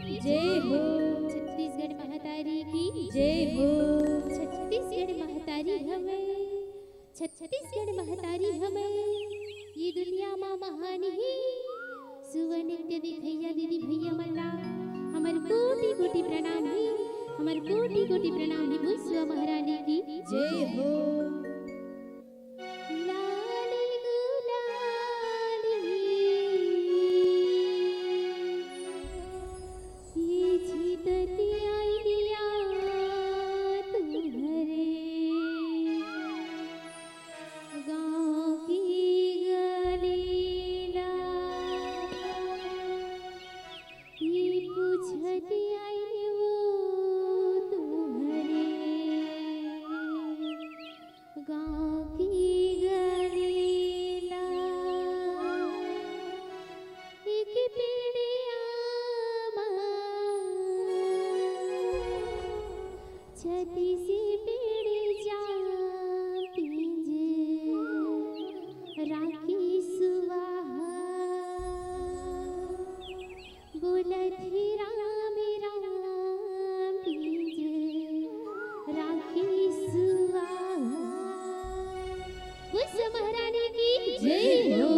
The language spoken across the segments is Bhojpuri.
जय हो। छत्तीसगढ़ महातारी की जय हो। छत्तीसगढ़ महातारी हमें, छत्तीसगढ़ महातारी हमें, ये दुनिया माँ महान ही सुवनित्य दिखैया दीदी भैया मल्ला हमार कोटि कोटि प्रणाम है, हमार कोटि कोटि प्रणाम है बुसवा महारानी की जय हो। लाली गुलाली ये जीतती आई दिया तुम्हारे गाँव की गलीला ये पूछती आई वो तुम्हारे गाँव की गलीला एक पीड़िया छती से पेड़ जा पिंज राखी सुवाहा बोलत ही राम राम पिंज राखी सुवाहा उस महारानी की जय हो।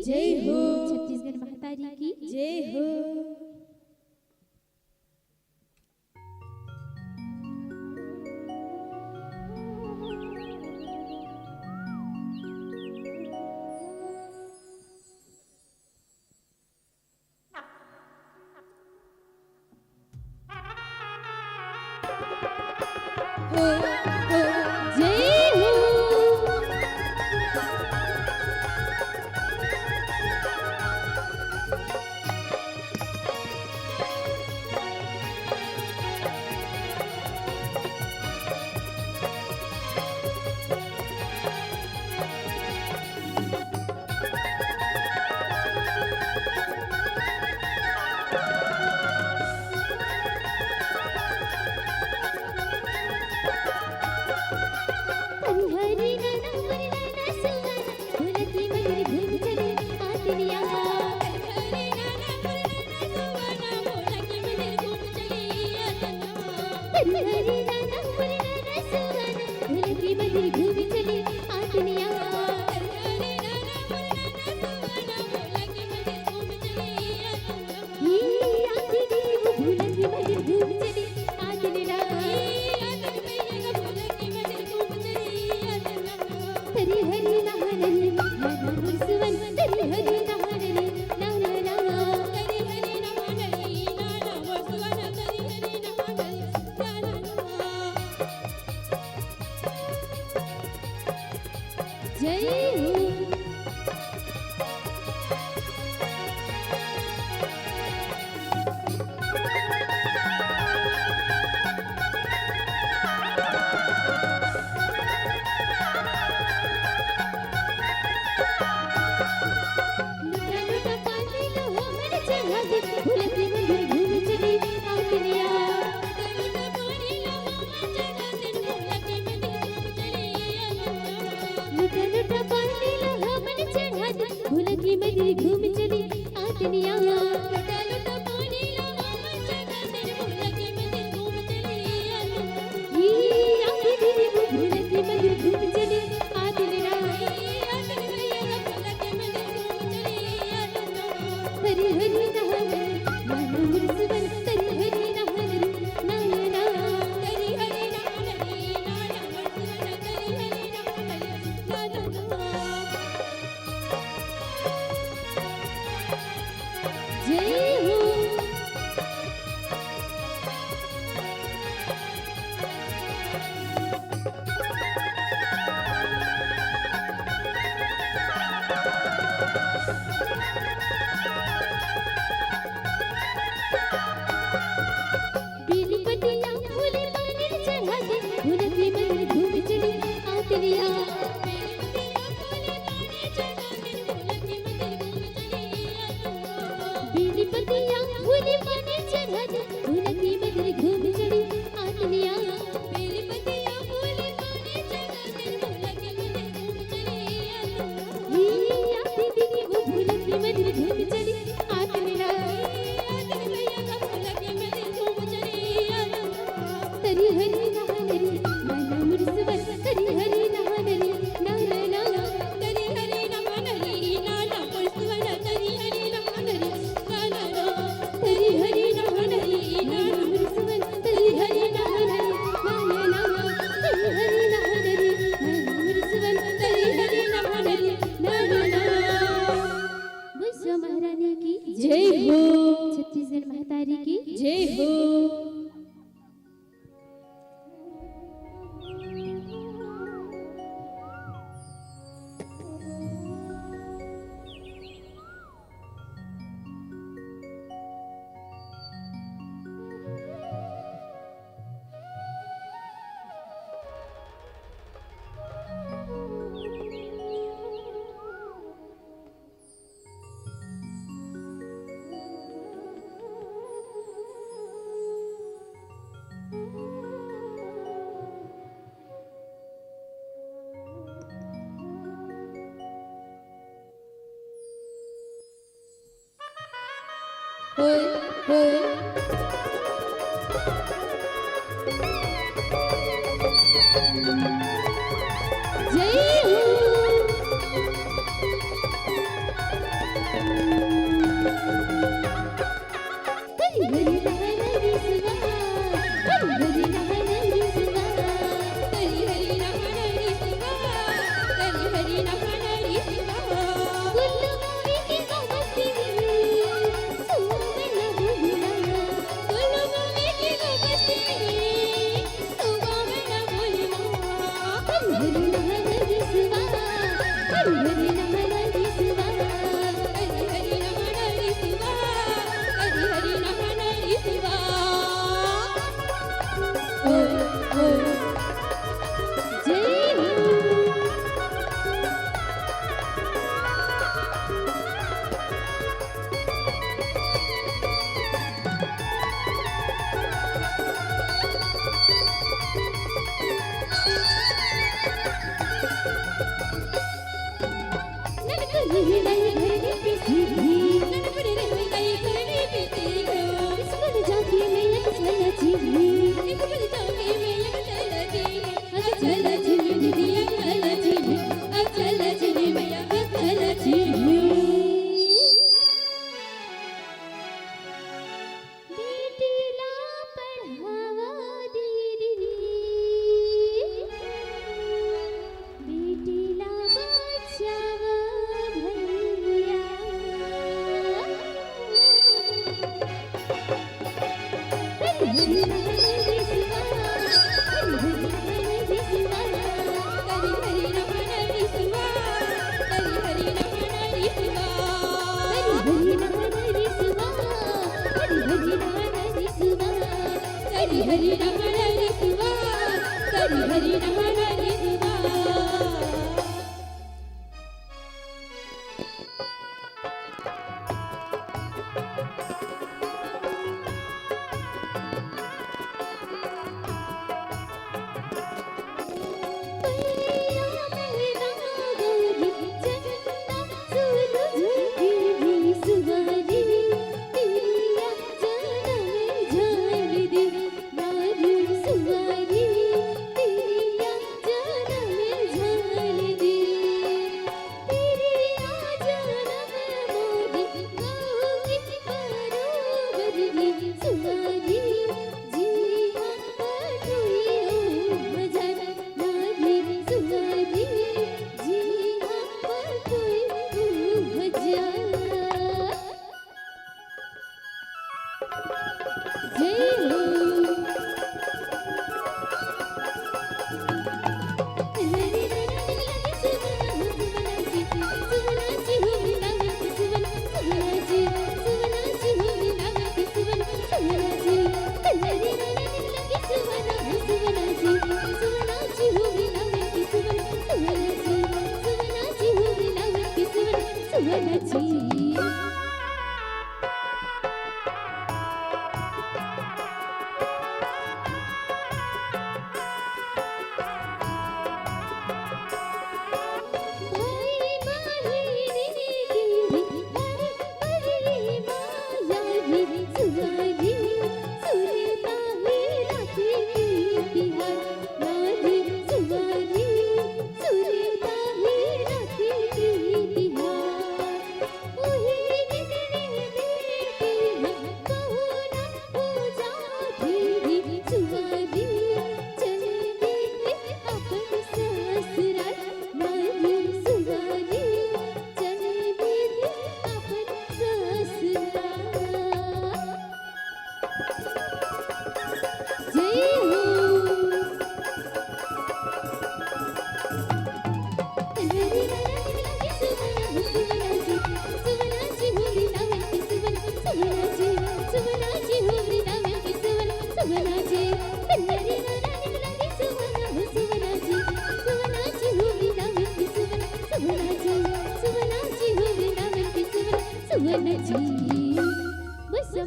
जय हो। छत्तीसगढ़ महातारी की जय हो। जय हो। तरी हरी नाना मुरी नाना सुवन ढोलकी मधुर घूम चली आतनिया तरी हरी नाना मुरी नाना सुवन ढोलकी मधुर घूम चली आतनिया आती देव ढोलकी मधुर घूम चली आतनिया आतन भैया ढोलकी मधुर घूम चली आतनिया तरी हरी नाना नाना मुरी सुवन तरी हरी नाना नाना नाना तरी हरी नाना नाना मुरी सुवन तरी हरी नाना जय हो लुटा लुटा पानी लो हमर चढ़ा दे ढोलकी मधुर घूम चली आतनिया लुटा पानी लो हमर चढ़ा दे ढोलकी मधुर घूम चली आतनिया लुटा लुटा पानी लो हमर चढ़ा दे ढोलकी मधुर घूम चली आतनिया लुटा लुटा पानी लो हमर चढ़ा दे ढोलकी मधुर घूम चली आतनिया ई आती देव ढोलकी मधुर घूम चली आतनिया आतन भैया ढोलकी मधुर घूम चली आतनिया तरी हरी नाना नाना मुरी सुवन तरी हरी नाना नाना नाना तरी हरी नाना नाना मुरी सुवन तरी हरी नाना नाना जय हो बेलपतिया फूले पानी चढ़ा दे ढोलकी मधुर घूम चली आतनिया बेलपतिया फूले पानी चढ़ा दे ढोलकी मधुर घूम चली आतनिया बेलपतिया फूले पानी चढ़ा दे ढोलकी मधुर घूम चली आतनिया बेलपतिया फूले पानी चढ़ा दे ढोलकी मधुर घूम चली आतनिया आती देव ढोलकी मधुर घूम चली आतनिया आतन भैया ढोलकी मधुर घूम चली आतनिया तरी हरी नाना नाना मुरी सुवन तरी हरी नाना नाना नाना तरी हरी नाना नाना मुरी सुवन तरी हरी नाना नाना तरी हरी नाना नाना मुरी सुवन तरी हरी नाना नाना नाना तरी हरी नाना नाना मुरी सुवन तरी हरी नाना नाना नाना बुशा महारानी की जय हो छत्तीसगढ़ महतारी की जय हो होय होय जय हो तरी हरी नाना रिसवा तरी हरी नाना रिसवा तरी हरी नाना रिसवा तरी हरी नाना रिसवा कुल्लू मोरी की गोमती सुवन बोलना कुल्लू मोरी की गोमती सुवन बोलना तरी हरी नाना रिसवा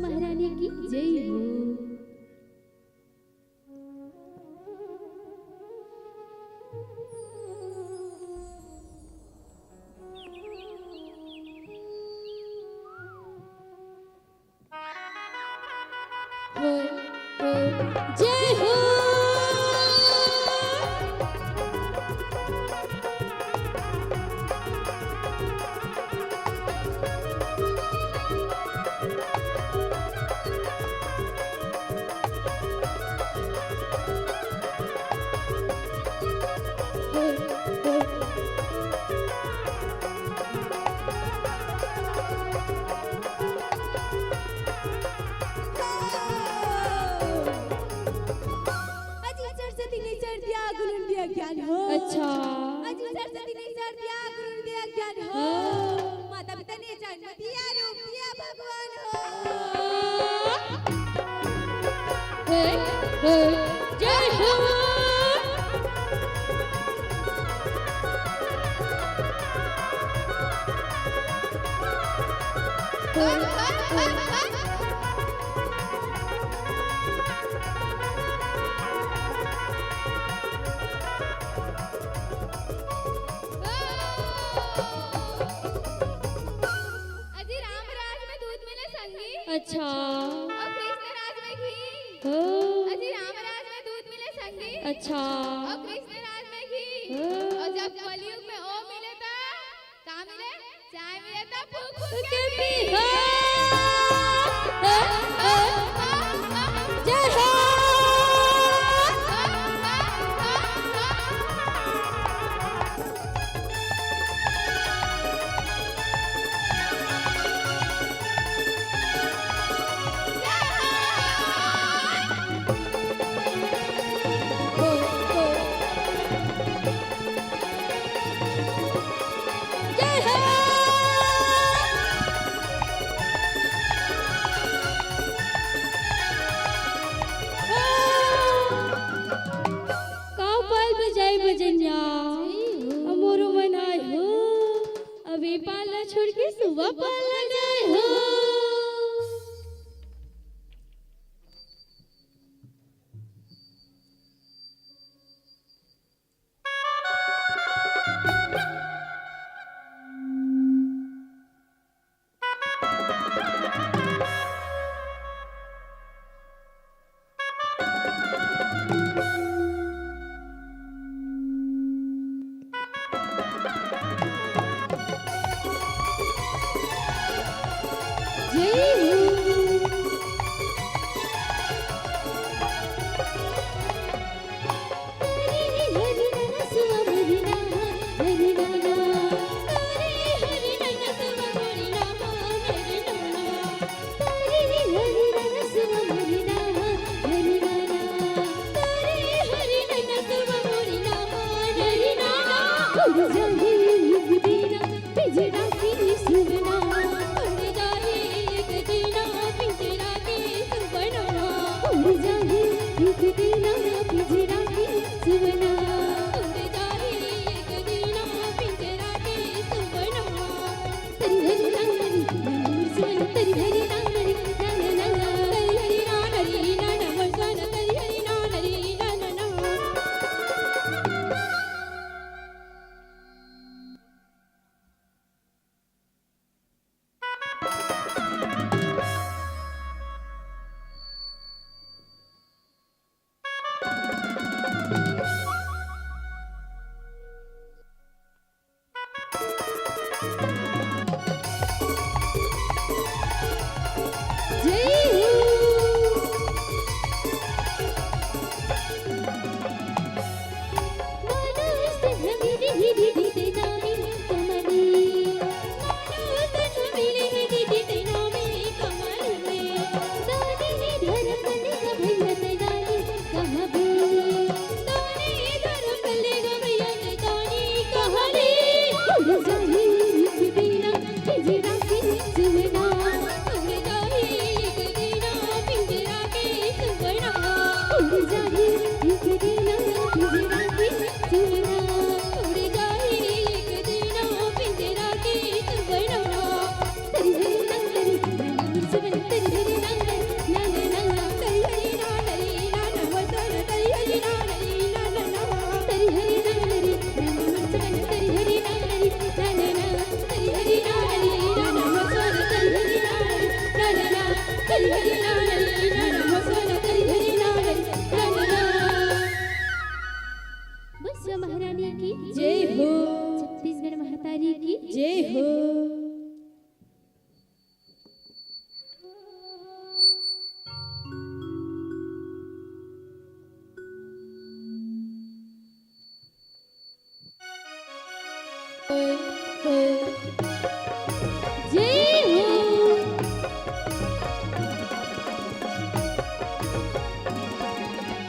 महारानी की जय हो। जय हो। अच्छा अजी सरस्वती ने सर दिया गुरु ने दिया ज्ञान हो माता पिता ने जन्म दिया रूप दिया भगवान हो। जय हो। अच्छा और कृष्ण राज में घी हो। अजी राम राज में दूध मिले संगी अच्छा और कृष्ण राज में घी और जब कलयुग में ओ मिले था कहाँ मिले चाय मिले था फूक फूक के पी जय हो। जाए एक दीना पिंजरा की सुवना उड़ जाए एक दीना पिंजरा की सुवना उड़ जाए एक दीना पिंजरा की सुवना उड़ जाए एक दीना पिंजरा की सुवना तेरी हरी नानी सुवना तेरी हरी नानी ना ना ना तेरी हरी नानी ना ना सुवना तेरी हरी नानी ना ना ना जय हो मानस धमिरे हिदिते नामी कमले मानस धमिरे हिदिते नामी कमले दानी धरमले गभयत दानी कहबे दानी धरमले गभयत दानी कहले उड़ जाए एक दीना पिंजरा की सुवना उड़ जाए एक दीना पिंजरा की सुवना उड़ जाए एक दीना पिंजरा की सुवना उड़ जाए एक दीना पिंजरा की सुवना तेरी हरी नानी सुवना तेरी हरी नानी ना ना ना तेरी हरी नानी ना ना वसना तेरी हरी नानी ना ना ना तेरी हरी नानी सुवना तेरी हरी नानी ना ना ना तेरी हरी नानी ना ना वसना तेरी हरी नानी ना ना ना तेरी हरी नानी ना ना वसना तेरी हरी नानी ना ना ना बस महारानी की जय हो छत्तीसगढ़ महातारी की जय हो जय हो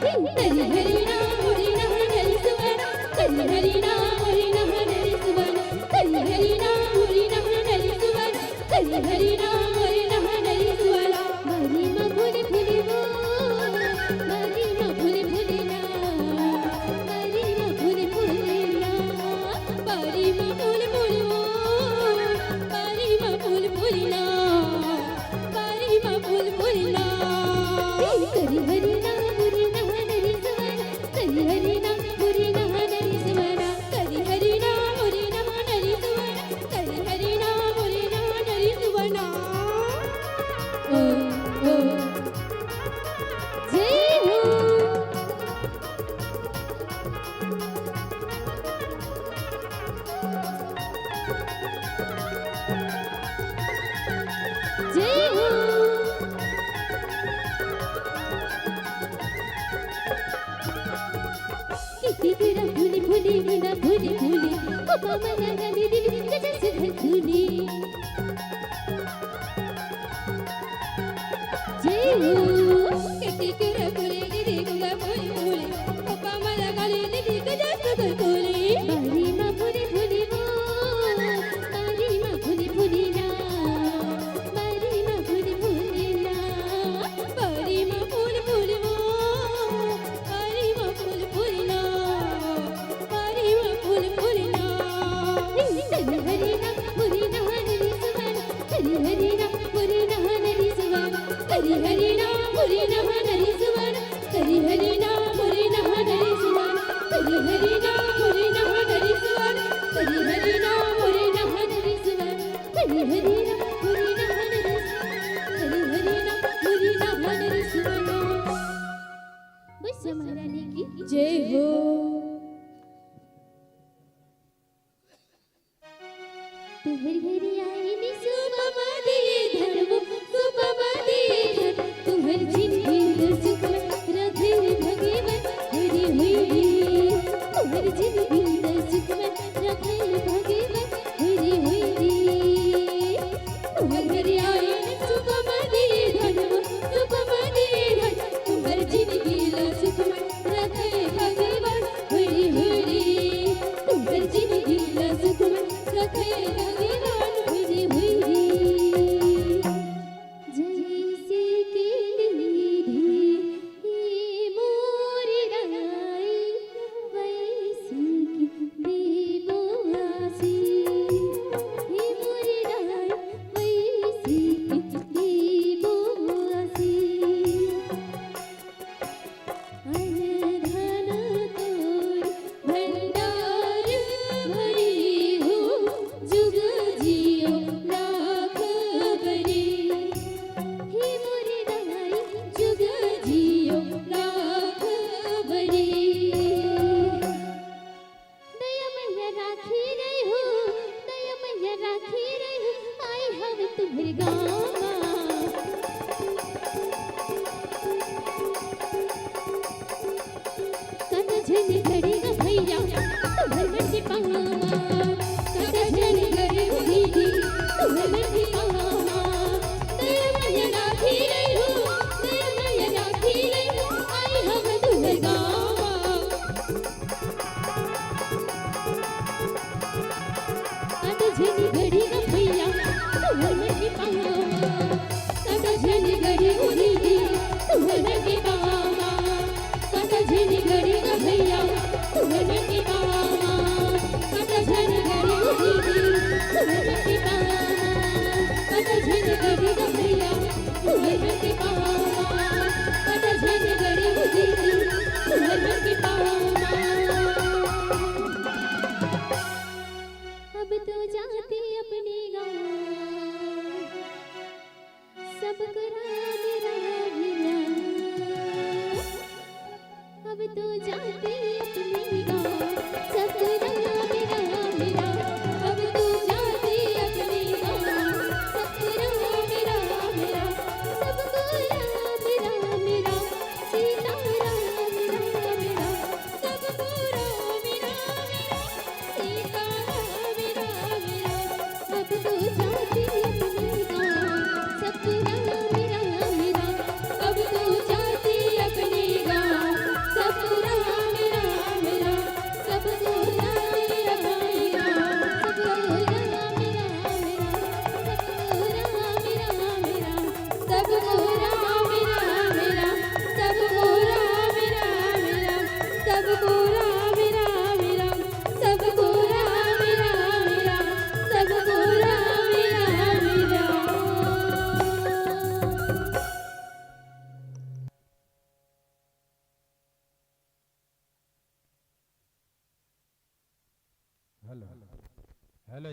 तेरी हरी नाम हरी नाम हरी सुवना तेरी हरी नाम हरी नाम हरी सुवना तेरी हरी नाम हरी नाम हरी सुवना तेरी हरी नाम हरी नाम हरी सुवना मरी मा भूले भूले वो मरी मा भूले भूले ना मरी मा भूले भूले ना मरी मा भूले भूले वो मरी मा भूले भूले ना मरी मा भूले भूले ना तेरी हरी नाम हरी नाम हरी सुवना तेरी हरी नाम हरी नाम हरी सुवना तेरी हरी नाम हरी नाम हरी सुवना तेरी हरी नाम हरी नाम हरी सुवना ओ ओ जय हो जय हो किती तेरा भूली भूली बिना भूली भूली ओ पामना गाली दिली गजल से धूली जय हो किती तेरा भूली दिली गुला भूली भूली ओ पामना गाली दिली गजल से धूली बारी मा भूली भूली वो बारी मा भूली भूली ना बारी मा भूली भूली ना बारी मा भूली भूली वो बारी मा भूली भूली ना बारी मा भूली भूली ना तेरी हरी नाम हरी नाम हरी सुवना तेरी हरी नाम हरी नाम हरी सुवना तेरी हरी नाम हरी नाम हरी सुवना तेरी हरी नाम हरी नाम हरी सुवना तेरी हरी नाम हरी नाम हरी सुवना तेरी हरी नाम हरी नाम हरी सुवना तेरी हरी नाम हरी नाम हरी सुवना तेरी हरी नाम हरी नाम हरी सुवना बस महारानी की जय हो तू हरी हरी आई नी सुबह दिए धर्म सुबह दिए धर्म तू हर जिंदगी सुख राधे भगवान हरी हुई तू हर जिंदगी सुख राधे भगवान हरी हुई तू हर हरी आई नी सुबह दिए धर्म सुबह दिए धर्म तू हर जिंदगी सुख राधे भगवान हरी हुई तू हर जिंदगी राम राम राम। अब तो जाती अपने गाँव सब राम राम राम। अब तो जाती अपने गाँव सब राम राम राम। सबको राम राम राम सीता राम राम राम। सबको राम राम राम सीता राम राम राम। अब तो जाती अपने गाँव सब राम राम राम। अब तो जाती अपने गाँव सब राम राम राम। सबको राम राम राम सबको राम राम राम। सबको राम राम राम सबको राम राम राम। सबको राम राम राम सबको राम राम राम। सबको राम राम राम। Hello hello